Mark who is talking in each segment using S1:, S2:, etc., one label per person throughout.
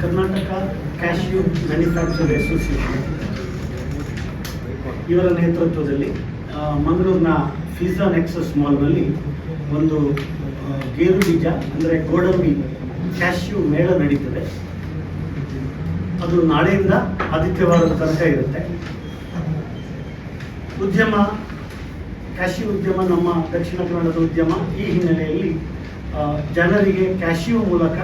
S1: Karnataka cashew manufacture association ಇವರ ನೇತೃತ್ವದಲ್ಲಿ ಮಂಗಳೂರಿನ ಫಿಜಾ ನೆಕ್ಸಸ್ ಮಾಲ್ನಲ್ಲಿ ಒಂದು ಗೇರು ಬೀಜ ಅಂದರೆ ಗೋಡಂಬಿ ಕ್ಯಾಶ್ಯೂ ಮೇಳ ನಡೀತದೆ. ಅದು ನಾಳೆಯಿಂದ ಆದಿತ್ಯವಾರದ ತನಕ ಇರುತ್ತೆ. ಉದ್ಯಮ ಕ್ಯಾಶ್ಯೂ ಉದ್ಯಮ ನಮ್ಮ ದಕ್ಷಿಣ ಕನ್ನಡದ ಉದ್ಯಮ. ಈ ಹಿನ್ನೆಲೆಯಲ್ಲಿ ಜನರಿಗೆ ಕ್ಯಾಶ್ಯೂ ಮೂಲಕ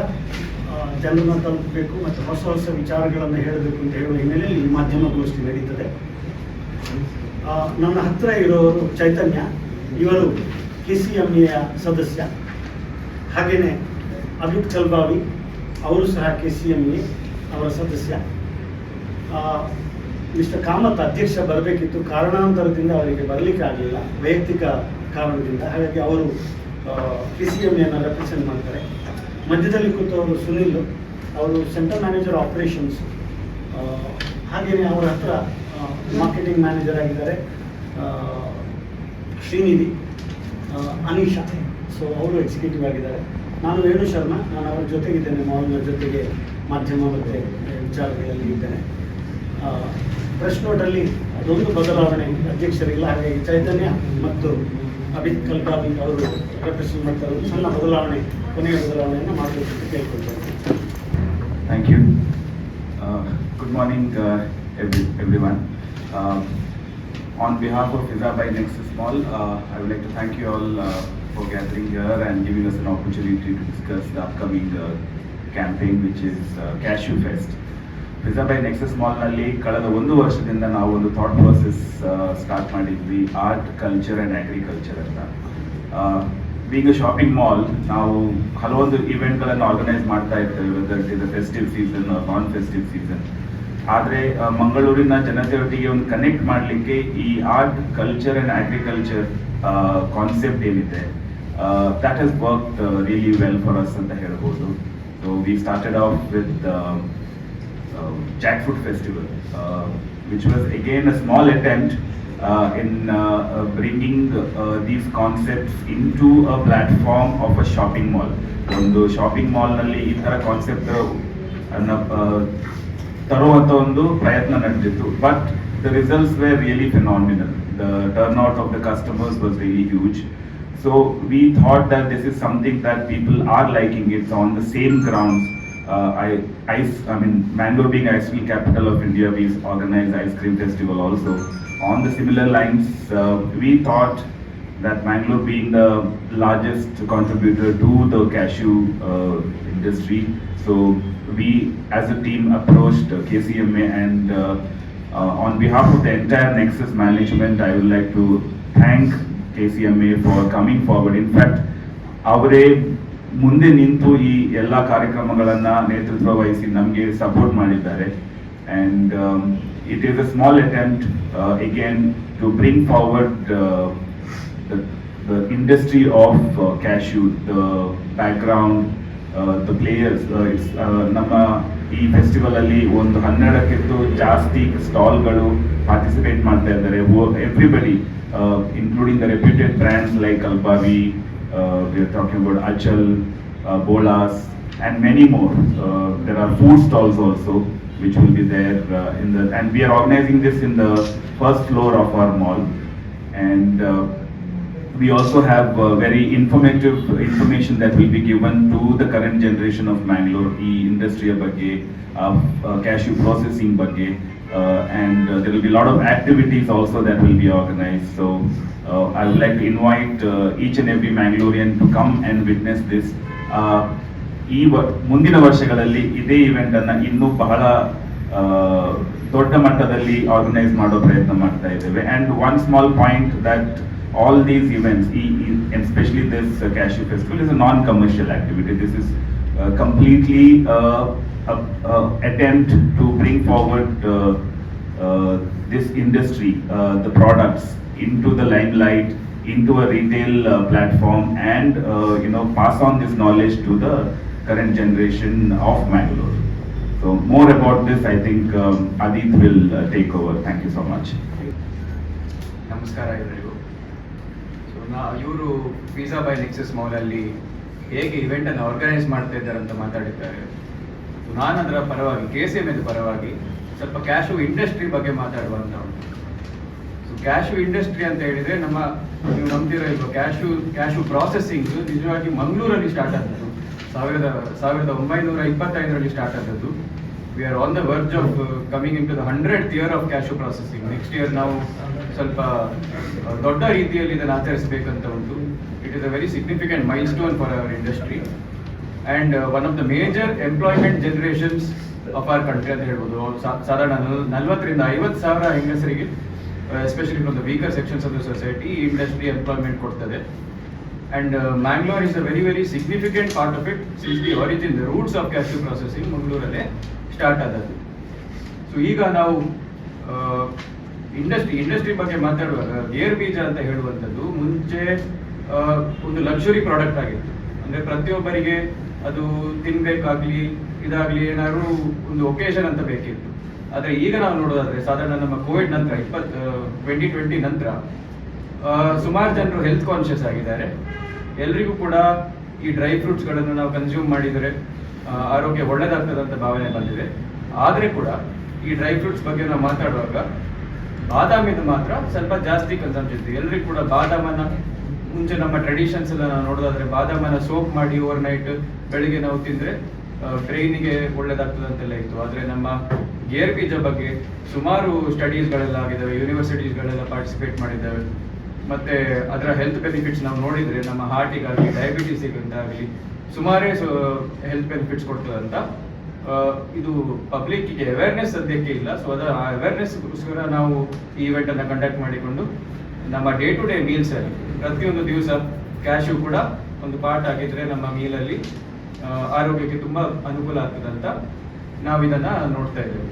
S1: ಜನರನ್ನು ತಲುಪಬೇಕು ಮತ್ತು ಹೊಸ ಹೊಸ ವಿಚಾರಗಳನ್ನು ಹೇಳಬೇಕು ಅಂತ ಹೇಳುವ ಹಿನ್ನೆಲೆಯಲ್ಲಿ ಈ ಮಾಧ್ಯಮಗೋಷ್ಠಿ ನಡೀತದೆ. ನನ್ನ ಹತ್ತಿರ ಇರೋರು ಚೈತನ್ಯ, ಇವರು KCMA ಸದಸ್ಯ. ಹಾಗೆಯೇ ಅಮಿತ್ ಕಲ್ಬಾವಿ ಅವರು ಸಹ KCMA ಅವರ ಸದಸ್ಯ. ಮಿಸ್ಟರ್ ಕಾಮತ್ ಅಧ್ಯಕ್ಷ ಬರಬೇಕಿತ್ತು, ಕಾರಣಾಂತರದಿಂದ ಅವರಿಗೆ ಬರಲಿಕ್ಕೆ ಆಗಲಿಲ್ಲ, ವೈಯಕ್ತಿಕ ಕಾರಣದಿಂದ. ಹಾಗಾಗಿ ಅವರು KCMAನ ರೆಪ್ರೆಸೆಂಟ್ ಮಾಡ್ತಾರೆ. ಮಧ್ಯದಲ್ಲಿ ಕೂತವರು ಸುನಿಲ್, ಅವರು ಸೆಂಟ್ರಲ್ ಮ್ಯಾನೇಜರ್ ಆಪರೇಷನ್ಸ್. ಹಾಗೆಯೇ ಅವರ ಹತ್ರ ಮಾರ್ಕೆಟಿಂಗ್ ಮ್ಯಾನೇಜರ್ ಆಗಿದ್ದಾರೆ ಶ್ರೀನಿಧಿ, ಅನೀಶಾ. ಸೊ ಅವರು ಎಕ್ಸಿಕ್ಯೂಟಿವ್ ಆಗಿದ್ದಾರೆ. ನಾನು ವೇಣು ಶರ್ಮಾ, ನಾನು ಅವರ ಜೊತೆಗಿದ್ದೇನೆ, ಮಾಲ್ನ ಜೊತೆಗೆ ಮಾಧ್ಯಮ ಮತ್ತು ವಿಚಾರಗಳಲ್ಲಿ ಇದ್ದೇನೆ. ಪ್ರೆಸ್ ನೋಟಲ್ಲಿ ಅದೊಂದು ಬದಲಾವಣೆ, ಅಧ್ಯಕ್ಷರಿಲ್ಲ. ಹಾಗಾಗಿ ಚೈತನ್ಯ ಮತ್ತು ಅಮಿತ್ ಕಲ್ಬಾವಿ ಅವರು ರೆಪ್ರೆಸೆಂಟ್ ಮಾಡ್ತಾರೆ. ಸಣ್ಣ ಬದಲಾವಣೆ, ಕೊನೆಯ ಬದಲಾವಣೆಯನ್ನು ಮಾಡಬೇಕು ಅಂತ ಕೇಳ್ಕೊಳ್ತಾರೆ.
S2: Thank you. Good morning, everyone. On behalf of Fizza by Nexus Mall, I would like to thank you all for gathering here and giving us an opportunity to discuss the upcoming campaign, which is Cashew Fest. Fizza by Nexus Mall ನಲ್ಲಿ ಕಳೆದ 1 ವರ್ಷದಿಂದ ನಾವು ಒಂದು thought process start ಮಾಡಿದ್ವಿ, art, culture and agriculture ಅಂತ. Being a shopping mall, ನಾವು ಹಲವೊಂದು ಇವೆಂಟ್ಗಳನ್ನು ಆರ್ಗನೈಸ್ ಮಾಡ್ತಾ ಇರ್ತೇವೆ, whether it is a festive season or non festive season. ಆದರೆ ಮಂಗಳೂರಿನ ಜನತೆಯೊಟ್ಟಿಗೆ ಒಂದು ಕನೆಕ್ಟ್ ಮಾಡಲಿಕ್ಕೆ ಈ art, culture and agriculture concept ಏನಿದೆ, that has worked really well for us ಅಂತ ಹೇಳ್ಬೋದು. So we started off with Jackfruit Festival, which was again a small attempt in bringing these concepts into a platform of a shopping mall. ಒಂದು shopping ಮಾಲ್ನಲ್ಲಿ ಈ ಥರ concept ತರುವಂಥ ಒಂದು ಪ್ರಯತ್ನ ನಡೆದಿತ್ತು. But the results were really phenomenal. The turnout of the customers was really huge. So we thought that this is something that people are liking. It's on the same grounds. I mean, Mangalore being ice cream capital of India, we organize ice cream festival also. On the similar lines, we thought that Mangalore being the largest contributor to the cashew industry, so we as a team approached KCMA, and on behalf of the entire Nexus management, I would like to thank KCMA for coming forward. In fact, ಅವರೇ ಮುಂದೆ ನಿಂತು ಈ ಎಲ್ಲ ಕಾರ್ಯಕ್ರಮಗಳನ್ನು ನೇತೃತ್ವ ವಹಿಸಿ ನಮಗೆ support ಮಾಡಿದ್ದಾರೆ. And it is a small attempt again to bring forward the industry of cashew, the background, the players. ನಮ್ಮ ಈ ಫೆಸ್ಟಿವಲ್ ಅಲ್ಲಿ ಒಂದು 12ಕ್ಕಿಂತ ಜಾಸ್ತಿ ಸ್ಟಾಲ್ಗಳು ಪಾರ್ಟಿಸಿಪೇಟ್ ಮಾಡ್ತಾ ಇದ್ದಾರೆ. Everybody, including the reputed brands like Kalbavi, we are talking about Achal, Bolas, and many more. There are food stalls also which will be there and we are organizing this in the first floor of our mall. And we also have very informative information that will be given to the current generation of Mangalore, the industry ಬಗ್ಗೆ, cashew processing ಬಗ್ಗೆ, and there will be a lot of activities also that will be organized. So I would like to invite each and every Mangalorean to come and witness this. ಈ ಮುಂದಿನ ವರ್ಷಗಳಲ್ಲಿ ಇದೇ event ಅನ್ನ ಇನ್ನೂ ಬಹಳ ದೊಡ್ಡ ಮಟ್ಟದಲ್ಲಿ ಆರ್ಗನೈಸ್ ಮಾಡೋ ಪ್ರಯತ್ನ ಮಾಡ್ತಾ ಇದ್ದೇವೆ. And one small point, that all these events, especially this Cashew Festival, is a non-commercial activity. This is completely attempt to bring forward this industry, the products, into the limelight, into a retail platform, and pass on this knowledge to the current generation of Mangalore. So more about this, I think Adit will take over. Thank you so much.
S3: ನಮಸ್ಕಾರ ಎಲ್ಲರಿಗೂ. So ಇವರು Fiza by nexus ಮಾಲಲ್ಲಿ ಹೇಗೆ ಇವೆಂಟನ್ನು organise ಮಾಡ್ತಾ ಇದ್ದಾರೆ ಅಂತ ಮಾತಾಡಿದ್ದಾರೆ. ನಾನು ಅದರ ಪರವಾಗಿ KCMA ಪರವಾಗಿ ಸ್ವಲ್ಪ ಕ್ಯಾಶು ಇಂಡಸ್ಟ್ರಿ ಬಗ್ಗೆ ಮಾತಾಡುವಂತ ಉಂಟು. ಸೊ ಕ್ಯಾಶು ಇಂಡಸ್ಟ್ರಿ ಅಂತ ಹೇಳಿದ್ರೆ ನೀವು ನಂಬ್ತಿರೋ ಈಗ ಕ್ಯಾಶು ಪ್ರಾಸೆಸಿಂಗ್ ನಿಜವಾಗಿ ಮಂಗಳೂರಲ್ಲಿ ಸ್ಟಾರ್ಟ್ ಆದದ್ದು 1925ರಲ್ಲಿ ಸ್ಟಾರ್ಟ್ ಆದದ್ದು. We are on the verge of coming into the 100th year of cashew processing. Next year ನಾವು ಸ್ವಲ್ಪ ದೊಡ್ಡ ರೀತಿಯಲ್ಲಿ ಇದನ್ನು ಆಚರಿಸಬೇಕಂತ ಉಂಟು. It is a very significant milestone for our industry and one of the major employment generations of our country ಅಂತ ಹೇಳ್ಬೋದು. ಸಾಧಾರಣ 40,000 to 50,000 ಹೆಂಗಸರಿಗೆ especially from the weaker sections of the society ಈ ಇಂಡಸ್ಟ್ರಿ ಎಂಪ್ಲಾಯ್ಮೆಂಟ್ ಕೊಡ್ತದೆ. And Mangalore is a very very significant part of it since the origin the roots of cashew processing ಮಂಗಳೂರಲ್ಲೇ start ಆದದ್ದು. So ಈಗ ನಾವು ಇಂಡಸ್ಟ್ರಿ ಬಗ್ಗೆ ಮಾತಾಡುವಾಗ gear ಬೀಜ ಅಂತ ಹೇಳುವಂಥದ್ದು ಮುಂಚೆ ಒಂದು ಲಕ್ಸುರಿ ಪ್ರಾಡಕ್ಟ್ ಆಗಿತ್ತು. ಅಂದರೆ ಪ್ರತಿಯೊಬ್ಬರಿಗೆ ಅದು ತಿನ್ಬೇಕಾಗ್ಲಿ ಇದಾಗಲಿ ಏನಾದ್ರು ಒಂದು ಒಕೇಶನ್ ಅಂತ ಬೇಕಿತ್ತು. ಆದರೆ ಈಗ ನಾವು ನೋಡೋದಾದ್ರೆ ಸಾಧಾರಣ ನಮ್ಮ ಕೋವಿಡ್ ನಂತರ 2020 ನಂತರ ಸುಮಾರು ಜನರು ಹೆಲ್ತ್ ಕಾನ್ಷಿಯಸ್ ಆಗಿದ್ದಾರೆ. ಎಲ್ರಿಗೂ ಕೂಡ ಈ ಡ್ರೈ ಫ್ರೂಟ್ಸ್ಗಳನ್ನು ನಾವು ಕನ್ಸ್ಯೂಮ್ ಮಾಡಿದರೆ ಆರೋಗ್ಯ ಒಳ್ಳೆಯದಾಗ್ತದೆ ಅಂತ ಭಾವನೆ ಬಂದಿದೆ. ಆದರೆ ಕೂಡ ಈ ಡ್ರೈ ಫ್ರೂಟ್ಸ್ ಬಗ್ಗೆ ನಾವು ಮಾತಾಡುವಾಗ ಬಾದಾಮಿದು ಮಾತ್ರ ಸ್ವಲ್ಪ ಜಾಸ್ತಿ ಕನ್ಸಂಪ್ಷನ್ ಇತ್ತು. ಎಲ್ರಿಗೂ ಕೂಡ ಬಾದಾಮನ ಮುಂಚೆ ನಮ್ಮ ಟ್ರೆಡಿಷನ್ಸ್ ಎಲ್ಲ ನಾವು ನೋಡೋದಾದ್ರೆ ಬಾದಾಮನ ಸೋಪ್ ಮಾಡಿ ಓವರ್ ನೈಟ್ ಬೆಳಿಗ್ಗೆ ನಾವು ತಿಂದರೆ ಬ್ರೈನಿಗೆ ಒಳ್ಳೇದಾಗ್ತದೆ ಅಂತೆಲ್ಲ ಇತ್ತು. ಆದರೆ ನಮ್ಮ ಗೇರ್ ಬೀಜ ಬಗ್ಗೆ ಸುಮಾರು ಸ್ಟಡೀಸ್ಗಳೆಲ್ಲ ಆಗಿದ್ದಾವೆ, ಯೂನಿವರ್ಸಿಟೀಸ್ಗಳೆಲ್ಲ ಪಾರ್ಟಿಸಿಪೇಟ್ ಮಾಡಿದ್ದಾವೆ. ಮತ್ತು ಅದರ ಹೆಲ್ತ್ ಬೆನಿಫಿಟ್ಸ್ ನಾವು ನೋಡಿದರೆ ನಮ್ಮ ಹಾರ್ಟಿಗಾಗಲಿ ಡಯಾಬಿಟೀಸಿಗಾಗಲಿ ಸುಮಾರೇ ಹೆಲ್ತ್ ಬೆನಿಫಿಟ್ಸ್ ಕೊಡ್ತದೆ ಅಂತ. ಇದು ಪಬ್ಲಿಕ್ಕಿಗೆ ಅವೇರ್ನೆಸ್ ಸದ್ಯಕ್ಕೆ ಇಲ್ಲ. ಸೊ ಅದರ ಅವೇರ್ನೆಸ್ಗೋಸ್ಕರ ನಾವು ಈ ಇವೆಂಟನ್ನು ಕಂಡಕ್ಟ್ ಮಾಡಿಕೊಂಡು ನಮ್ಮ ಡೇ ಟು ಡೇ ಮೀಲ್ಸಲ್ಲಿ ಪ್ರತಿಯೊಂದು ದಿವಸ ಕ್ಯಾಶು ಕೂಡ ಒಂದು ಪಾರ್ಟ್ ಆಗಿದ್ರೆ ನಮ್ಮ ಮೀಲಲ್ಲಿ ಆರೋಗ್ಯಕ್ಕೆ ತುಂಬ ಅನುಕೂಲ ಆಗ್ತದೆ ಅಂತ ನಾವು ಇದನ್ನು ನೋಡ್ತಾ ಇದ್ದೇವೆ.